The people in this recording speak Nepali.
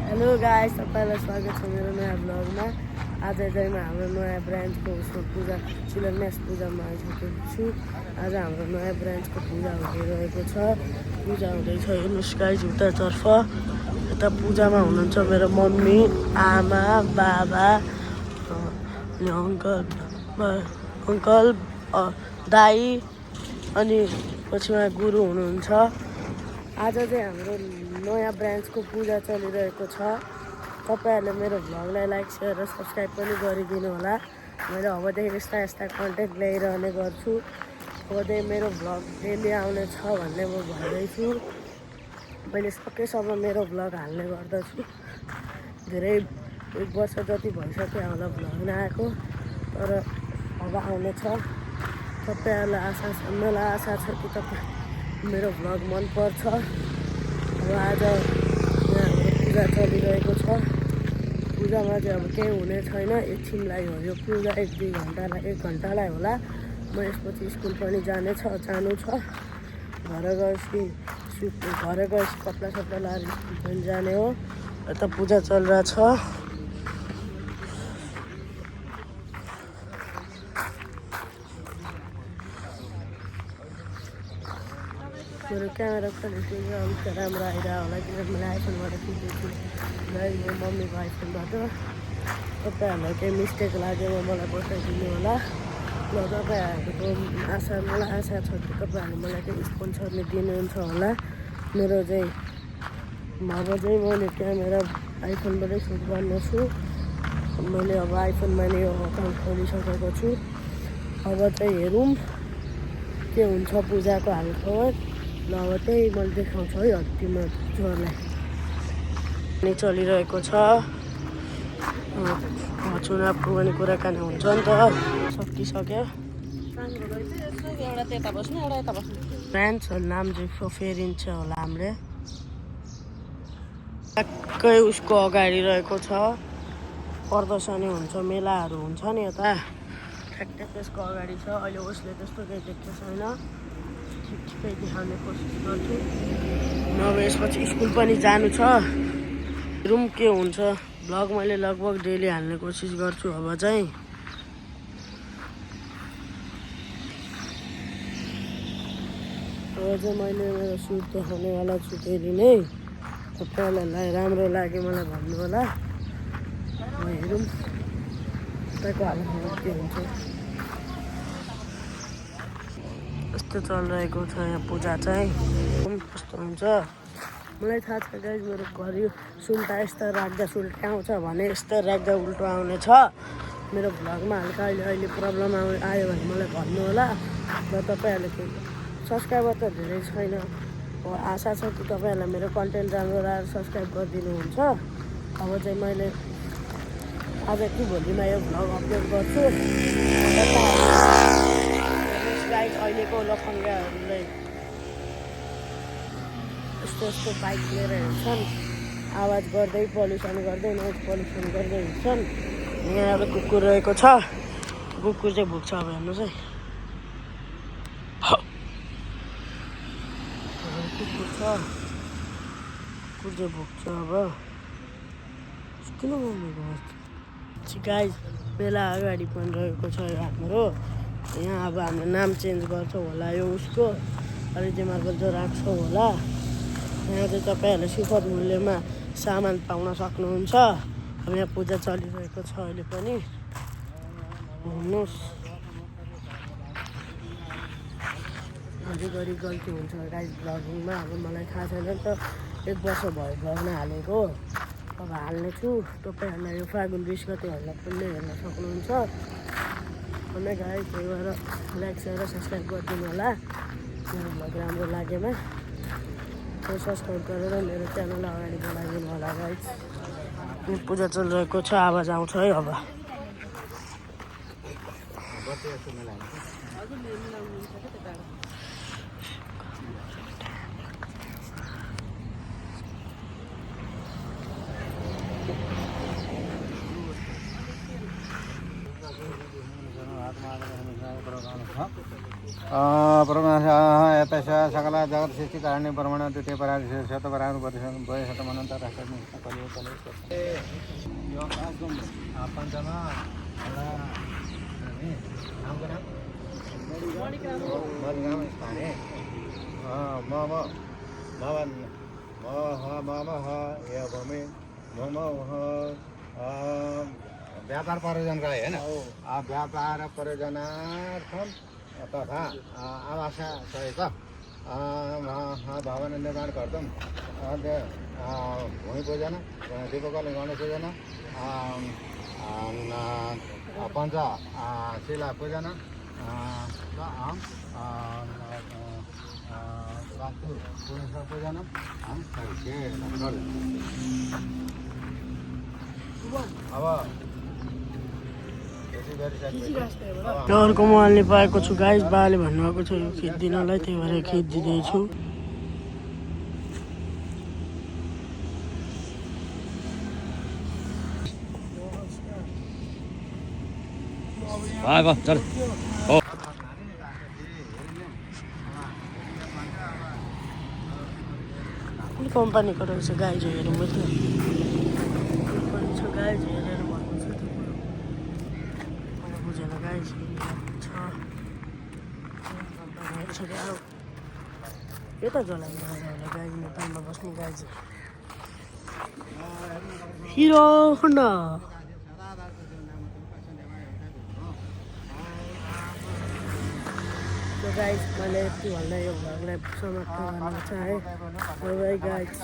हेलो गाइस, सबैलाई स्वागत छ मेरो नयाँ ब्लगमा। आज चाहिँ म हाम्रो नयाँ ब्रान्चको उसको पूजा शिलान्यास पूजामा आइसकेको छु। आज हाम्रो नयाँ ब्रान्चको पूजा हुँदैरहेको छ। पूजा हुँदैछ हेर्नुहोस् गाइस उतातर्फ। यता पूजामा हुनुहुन्छ मेरो मम्मी, आमा, बाबा, अनि अङ्कल, दाई अनि पछिमा गुरु हुनुहुन्छ। आज चाहिँ हाम्रो नयाँ ब्रान्चको पूजा चलिरहेको छ। तपाईहरुले मेरो भ्लगलाई लाइक शेयर र सब्स्क्राइब पनि गरिदिनु होला। मैले अबदेखि यस्ता कन्टेन्ट ल्याइरहने गर्छु। अबदेखि मेरो भ्लग डेली आउने छ भन्ने म भन्दैछु। मैले सकेसम्म मेरो भ्लग हाल्ने गर्दछु। धेरै 1 वर्ष जति भइसक्यो होला भ्लग नआएको, तर अब आउने छ। मलाई आशा छ कि तपाईँ मेरो भ्लग मन पर्छ। अब आज यहाँ हाम्रो पूजा चलिरहेको छ। पूजामा चाहिँ अब केही हुने छैन, एकछिनलाई हो यो पूजा। 1 घन्टालाई होला। म यसपछि स्कुल पनि जानु छ। घर गएपछि कपडा सपडा लाएर स्कुल पनि जाने हो। यता पूजा चलिरहेछ। मेरो क्यामेरा क्वालिटी अलिक राम्रो आइरहेको होला, किनकि मैले आइफोनबाट खिच्दैछु। मेरो मम्मीको आइफोनबाट। तपाईँहरूलाई केही मिस्टेक लाग्यो मलाई बताइदिनु होला। ल तपाईँहरूको मलाई आशा छ कि तपाईँहरूले मलाई केही स्पोन्सर दिनुहुन्छ होला। मेरो चाहिँ मैले क्यामेरा आइफोनबाटै सुट गर्नेछु। मैले अब आइफोनमा नै यो अकाउन्ट खोलिसकेको छु। अब चाहिँ हेरौँ के हुन्छ पूजाको हालखबर। ल अब त्यही मैले देखाउँछु है तिम्रो जोरलाई। पनि चलिरहेको छ। चुनावको पनि कुराकानी हुन्छ नि त। सकिसक्यो। ब्रान्चको नाम चाहिँ फेरिन्छ होला हामीले। ट्याक्कै उसको अगाडि रहेको छ। प्रदर्शनी हुन्छ, मेलाहरू हुन्छ नि यता। ठ्याक्कै त्यसको अगाडि छ। अहिले उसले त्यस्तो केही देखेको छैन। ठिकै देखाउने कोसिस गर्छु। नभए यसपछि स्कुल पनि जानु छ। हेरौँ के हुन्छ। भ्लग मैले लगभग डेली हाल्ने कोसिस गर्छु अब चाहिँ। मैले मेरो सुट देखाउनेवाला छु फेरि नै। तपाईँहरूलाई राम्रो लाग्यो मलाई भन्नु होला। हेरौँ तपाईँको हालखबर के हुन्छ। यस्तो चलिरहेको छ यहाँ पूजा चाहिँ। कस्तो हुन्छ मलाई थाहा छ गाइस। मेरो घरि सुल्टा यस्तो राख्दा सुल्टा आउँछ भने यस्तो राख्दा उल्टो आउने छ। मेरो भ्लगमा हल्का अहिले प्रब्लम आयो भने मलाई भन्नु होला। र तपाईँहरूले सब्सक्राइबर त धेरै छैन। आशा छ कि तपाईँहरूलाई मेरो कन्टेन्ट राम्रो लागेर सब्सक्राइब गरिदिनुहुन्छ। अब चाहिँ मैले आज कि भोलिमा यो भ्लग अपलोड गर्छु। गाइस अहिलेको लफङ्गाहरूले यस्तो बाइक लिएर हिँड्छन्। आवाज गर्दै पल्युसन गर्दै नोइज पल्युसन गर्दै हिँड्छन्। यहाँ एउटा कुकुर रहेको छ। कुकुर चाहिँ भुक्छ अब हेर्नुहोस् है। कुकुर छ, कुकुर चाहिँ भुक्छ अब। किन मम्मीको गाइस मेला अगाडि पनि रहेको छ हाम्रो। यहाँ अब हामीले नाम चेन्ज गर्छौँ होला यो उसको। अलिकति मार्फत राख्छौँ होला। यहाँ चाहिँ तपाईँहरूले सुपथ मूल्यमा सामान पाउन सक्नुहुन्छ। अब यहाँ पूजा चलिरहेको छ अहिले पनि। हेर्नुहोस् घरि गल्ती हुन्छ गाइस भ्लगिङमा। अब मलाई थाहा छैन नि त, 1 वर्ष भयो भ्लग नहालेको। अब हाल्ने छु। तपाईँहरूलाई यो फागुन 20 गतेहरूलाई पनि हेर्न सक्नुहुन्छ। अनि गाइस त्यही भएर लाइक शेयर र सब्सक्राइब गरिदिनु होला। मेरो भ्लग राम्रो लागेमा सब्सक्राइब गरेर मेरो च्यानललाई अगाडि बढाइदिनु होला गाइस। पूजा चलिरहेको छ, आवाज आउँछ है अब। परमाशः यतः सकल जगत् सृष्टि कारणे परमाणु द्वितीय पराग शतपराग वय शतमानंतर पंचमा मणिग्राम स्थाने मम व्यापार परियोजना होइन व्यापार परियोजनार्थम तथा आवास सहित भवन निर्माण गर्छौँ भूमि पूजन दीपकल गणेश पूजन पञ्च शिला पूजन वास्तु पूजन अब अर्को मोबाइलले पाएको छु गाइस। बाले भन्नुभएको छ यो खिचिदिनलाई, त्यही भएर खिचिदिँदैछु। कुन कम्पनीको रहेछ गाइज हेरौँ त। कम्पनी छ गाइज हेरेर भन्नु छ त्यो कुरो। मलाई बुझेन गाइज छ कम्पनीहरू छ क्या। यो त जलाइदिनु होला गाइज, नेपालमा बस्ने गाइज। हिरो होन्डा तो गाइस मैले यति भन्दा यो भ्लगलाई समाप्त गर्न चाहेँ। Bye guys.